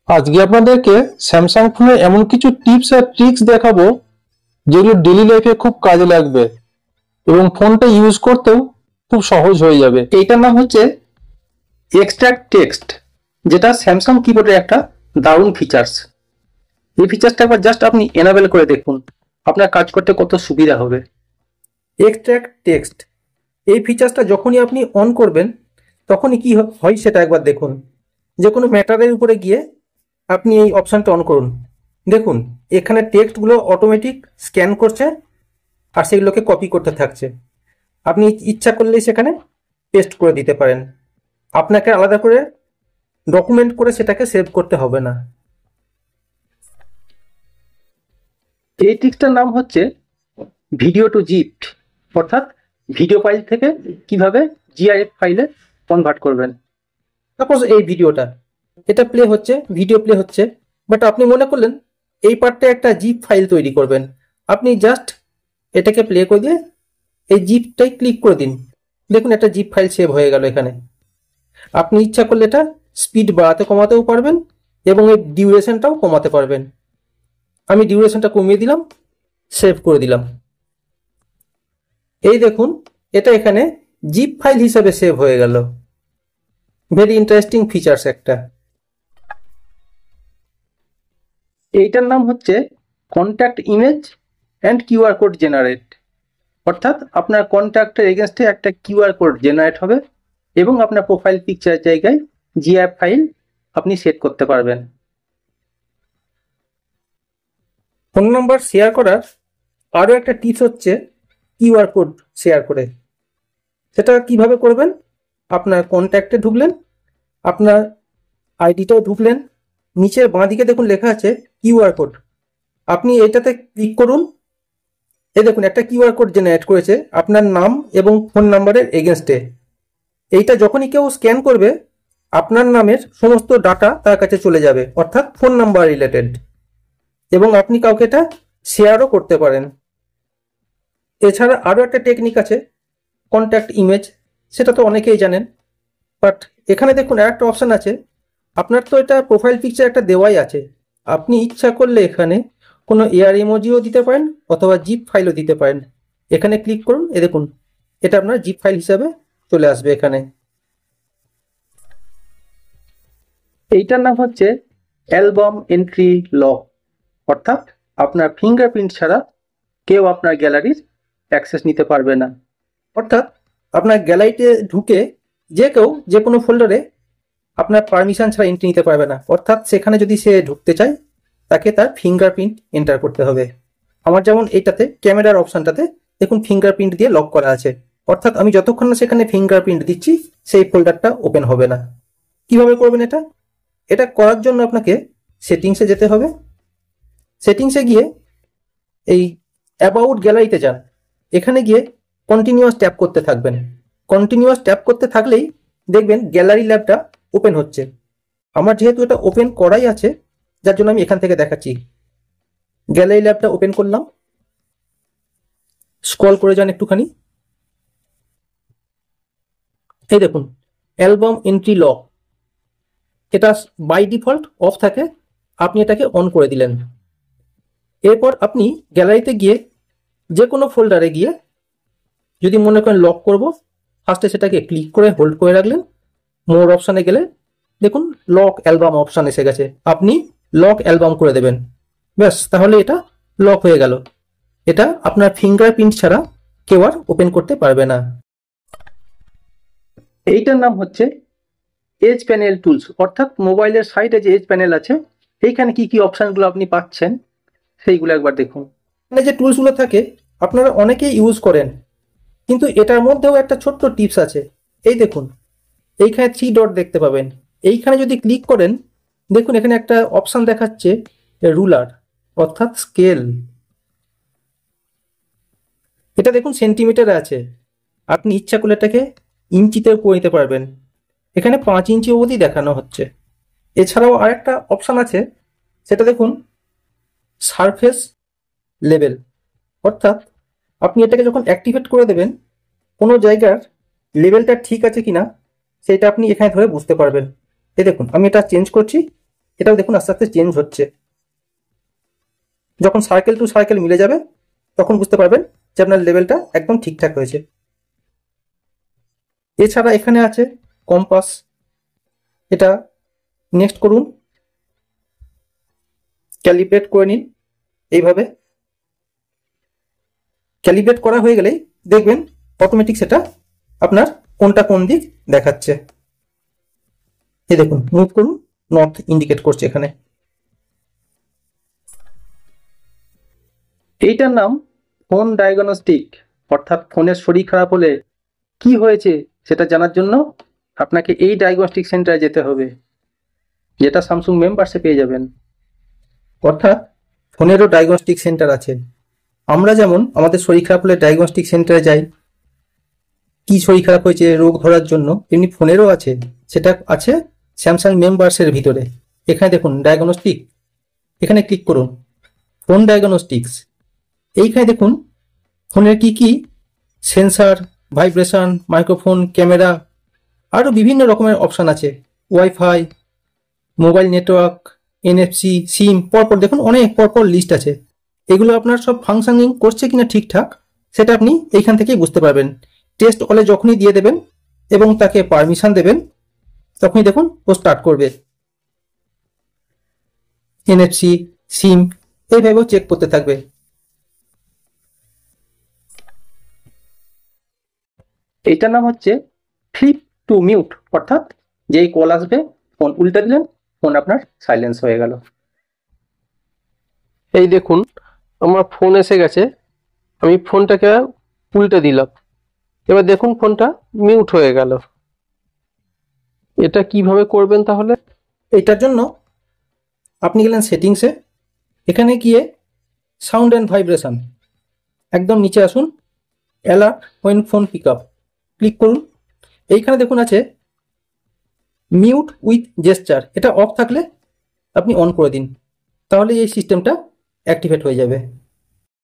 আজকে আপনাদেরকে স্যামসাং ফোনের এমন কিছু টিপস আর ট্রিক্স দেখাবো যেগুলো ডেইলি লাইফে খুব কাজে লাগবে এবং ফোনটা ইউজ করতেও খুব সহজ হয়ে যাবে। এইটার নাম হচ্ছে এক্সট্রাক্ট টেক্সট, যেটা স্যামসাং কিবোর্ডের একটা দারুণ ফিচার্স। এই ফিচার্সটা একবার জাস্ট আপনি এনাবেল করে দেখুন, আপনার কাজ করতে কত সুবিধা হবে। এক্সট্রাক্ট টেক্সট এই ফিচার্সটা যখনই আপনি অন করবেন তখনই কি হয় সেটা একবার দেখুন। যে কোনো ম্যাটারের উপরে গিয়ে আপনি এই অপশানটা অন করুন। দেখুন এখানে টেক্সটগুলো অটোমেটিক স্ক্যান করছে আর সেগুলোকে কপি করতে থাকছে। আপনি ইচ্ছা করলেই সেখানে পেস্ট করে দিতে পারেন। আপনাকে আলাদা করে ডকুমেন্ট করে সেটাকে সেভ করতে হবে না। এই ট্রিক্সটার নাম হচ্ছে ভিডিও টু জিপ, অর্থাৎ ভিডিও ফাইল থেকে কিভাবে জিআইএফ ফাইলে কনভার্ট করবেন। সাপোজ এই ভিডিওটা এটা প্লে হচ্ছে, ভিডিও প্লে হচ্ছে, বাট আপনি মনে করলেন এই পার্টটা একটা জিপ ফাইল তৈরি করবেন। আপনি জাস্ট এটাকে প্লে করে দিয়ে এই জিপটাই ক্লিক করে দিন। দেখুন একটা জিপ ফাইল সেভ হয়ে গেল এখানে। আপনি ইচ্ছা করলে এটা স্পিড বাড়াতে কমাতেও পারবেন এবং এর ডিউরেশনটাও কমাতে পারবেন। আমি ডিউরেশনটা কমিয়ে দিলাম, সেভ করে দিলাম। এই দেখুন এটা এখানে জিপ ফাইল হিসাবে সেভ হয়ে গেল। ভেরি ইন্টারেস্টিং ফিচার্স একটা। এইটার নাম হচ্ছে contact image and QR code generate, অর্থাৎ আপনার কন্ট্যাক্টের এগেনস্টে একটা কিউআর কোড জেনারেট হবে এবং আপনার প্রোফাইল পিকচারের জায়গায় জিআইএফ ফাইল আপনি সেট করতে পারবেন। ফোন নাম্বার শেয়ার করার আরও একটা টিপস হচ্ছে কিউআর কোড শেয়ার করে। সেটা কিভাবে করবেন? আপনার কন্ট্যাক্টে ঢুকলেন, আপনার আইডিটাও ঢুকলেন, নিচের বাঁ দিকে দেখুন লেখা আছে কিউআর কোড। আপনি এটাতে ক্লিক করুন। এই দেখুন একটা কিউআর কোড জেনারেট করেছে আপনার নাম এবং ফোন নাম্বারের এগেনস্টে। এইটা যখনই কেউ স্ক্যান করবে আপনার নামের সমস্ত ডাটা তার কাছে চলে যাবে, অর্থাৎ ফোন নাম্বার রিলেটেড, এবং আপনি কাউকে এটা শেয়ারও করতে পারেন। এছাড়া আরও একটা টেকনিক আছে কন্ট্যাক্ট ইমেজ, সেটা তো অনেকেই জানেন, বাট এখানে দেখুন একটা অপশান আছে। আপনার তো এটা প্রোফাইল পিকচার একটা দেওয়াই আছে, আপনি ইচ্ছা করলে এখানে কোনো এয়ার ইমোজিও দিতে পারেন অথবা জিপ ফাইলও দিতে পারেন। এখানে ক্লিক করুন, এ দেখুন এটা আপনার জিপ ফাইল হিসাবে চলে আসবে এখানে। এইটার নাম হচ্ছে অ্যালবাম এন্ট্রি লক, অর্থাৎ আপনার ফিঙ্গারপ্রিন্ট ছাড়া কেউ আপনার গ্যালারির অ্যাক্সেস নিতে পারবে না। অর্থাৎ আপনার গ্যালারিতে ঢুকে যে কেউ যে কোনো ফোল্ডারে আপনার পারমিশন ছাড়া এন্ট্রি নিতে পারবে না। অর্থাৎ সেখানে যদি সে ঢুকতে চায় তাকে তার ফিঙ্গারপ্রিন্ট এন্টার করতে হবে। আমার যেমন এইটাতে ক্যামেরার অপশানটাতে দেখুন ফিঙ্গারপ্রিন্ট দিয়ে লক করা আছে, অর্থাৎ আমি যতক্ষণ না সেখানে ফিঙ্গারপ্রিন্ট দিচ্ছি সেই ফোল্ডারটা ওপেন হবে না। কিভাবে করবেন এটা? এটা করার জন্য আপনাকে সেটিংসে যেতে হবে। সেটিংসে গিয়ে এই অ্যাবাউট গ্যালারিতে যান। এখানে গিয়ে কন্টিনিউয়াস ট্যাপ করতে থাকবেন। কন্টিনিউয়াস ট্যাপ করতে থাকলেই দেখবেন গ্যালারি ল্যাবটা ওপেন হচ্ছে। আমার যেহেতু এটা ওপেন করাই আছে যার জন্য আমি এখান থেকে দেখাচ্ছি। গ্যালারি ল্যাবটা ওপেন করলাম, স্ক্রল করে যান একটুখানি। এই দেখুন অ্যালবাম এন্ট্রি লক, এটা বাই ডিফল্ট অফ থাকে, আপনি এটাকে অন করে দিলেন। এরপর আপনি গ্যালারিতে গিয়ে যে কোনো ফোল্ডারে গিয়ে যদি মনে করেন লক করব, ফার্স্টে সেটাকে ক্লিক করে হোল্ড করে রাখলেন। মোর অপশানে গেলে দেখুন লক অ্যালবাম অপশান এসে গেছে, আপনি লক অ্যালবাম করে দেবেন। ব্যাস, তাহলে এটা লক হয়ে গেল। এটা আপনার ফিঙ্গারপ্রিন্ট ছাড়া কেউ আর ওপেন করতে পারবে না। এইটার নাম হচ্ছে এজ প্যানেল টুলস, অর্থাৎ মোবাইলের সাইডে যে এজ প্যানেল আছে এইখানে কি কি অপশানগুলো আপনি পাচ্ছেন সেইগুলো একবার দেখুন। এখানে যে টুলসগুলো থাকে আপনারা অনেকেই ইউজ করেন, কিন্তু এটার মধ্যেও একটা ছোট্ট টিপস আছে। এই দেখুন এইখানে 3 ডট দেখতে পাবেন, এইখানে যদি ক্লিক করেন দেখুন এখানে একটা অপশান দেখাচ্ছে রুলার, অর্থাৎ স্কেল। এটা দেখুন সেন্টিমিটারে আছে, আপনি ইচ্ছা করলে এটাকে ইঞ্চিতেও করে নিতে পারবেন। এখানে 5 ইঞ্চি অবধি দেখানো হচ্ছে। এছাড়াও আরেকটা অপশান আছে, সেটা দেখুন সারফেস লেভেল, অর্থাৎ আপনি এটাকে যখন অ্যাক্টিভেট করে দেবেন কোনো জায়গার লেভেলটা ঠিক আছে কিনা সেটা আপনি এখানে ধরে বুঝতে পারবেন। এই দেখুন আমি এটা চেঞ্জ করছি, এটাও দেখুন আস্তে আস্তে চেঞ্জ হচ্ছে। যখন সার্কেল টু সার্কেল মিলে যাবে তখন বুঝতে পারবেন যে আপনার লেভেলটা একদম ঠিকঠাক হয়েছে। এছাড়া এখানে আছে কম্পাস, এটা নেক্সট করুন, ক্যালিব্রেট করে নিন। এইভাবে ক্যালিব্রেট করা হয়ে গেলেই দেখবেন অটোমেটিক সেটা আপনার কোনটা কোন দিক দেখাচ্ছে। এই দেখুন মুভ করুন, নর্থ ইন্ডিকেট করছে এখানে। এইটার নাম ফোন ডায়াগনস্টিক, অর্থাৎ ফোনের শরীর খারাপ হলে কি হয়েছে সেটা জানার জন্য আপনাকে এই ডায়াগনস্টিক সেন্টারে যেতে হবে, যেটা স্যামসাং মেম্বারসে পেয়ে যাবেন। অর্থাৎ ফোনেরও ডায়াগনস্টিক সেন্টার আছে। আমরা যেমন আমাদের শরীর খারাপ হলে ডায়াগনস্টিক সেন্টারে যাই কি শরীর খারাপ হয়েছে রোগ ধরার জন্য, তেমনি ফোনেরও আছে, সেটা আছে স্যামসাং মেম্বার্সের ভিতরে। এখানে দেখুন ডায়াগনস্টিক, এখানে ক্লিক করুন, ফোন ডায়াগনস্টিক্স। এইখানে দেখুন ফোনের কি কি সেন্সার, ভাইব্রেশন, মাইক্রোফোন, ক্যামেরা, আরও বিভিন্ন রকমের অপশান আছে, ওয়াইফাই, মোবাইল নেটওয়ার্ক, NFC, সিম, পরপর দেখুন অনেক পরপর লিস্ট আছে। এগুলো আপনার সব ফাংশনিং করছে কিনা ঠিকঠাক সেটা আপনি এইখান থেকেই বুঝতে পারবেন। টেস্ট অলে যখনই দিয়ে দেবেন এবং তাকে পারমিশন দেবেন তখনই দেখুন ও স্টার্ট করবে। NFC, সিম এইভাবেও চেক করতে থাকবে। এইটার নাম হচ্ছে ফ্লিপ টু মিউট, অর্থাৎ যেই কল আসবে ফোন উল্টে দিলেন, ফোন আপনার সাইলেন্স হয়ে গেল। এই দেখুন আমার ফোন এসে গেছে, আমি ফোনটাকে উল্টে দিলাম, এবার দেখুন ফোনটা মিউট হয়ে গেল। এটা কিভাবে করবেন তাহলে? এইটার জন্য আপনি গেলেন সেটিংসে, এখানে গিয়ে সাউন্ড অ্যান্ড ভাইব্রেশন, একদম নিচে আসুন, alert when phone pick up click করুন। এইখানে দেখুন আছে মিউট উইথ জেস্চার, এটা অফ থাকলে আপনি অন করে দিন, তাহলে এই সিস্টেমটা অ্যাক্টিভেট হয়ে যাবে।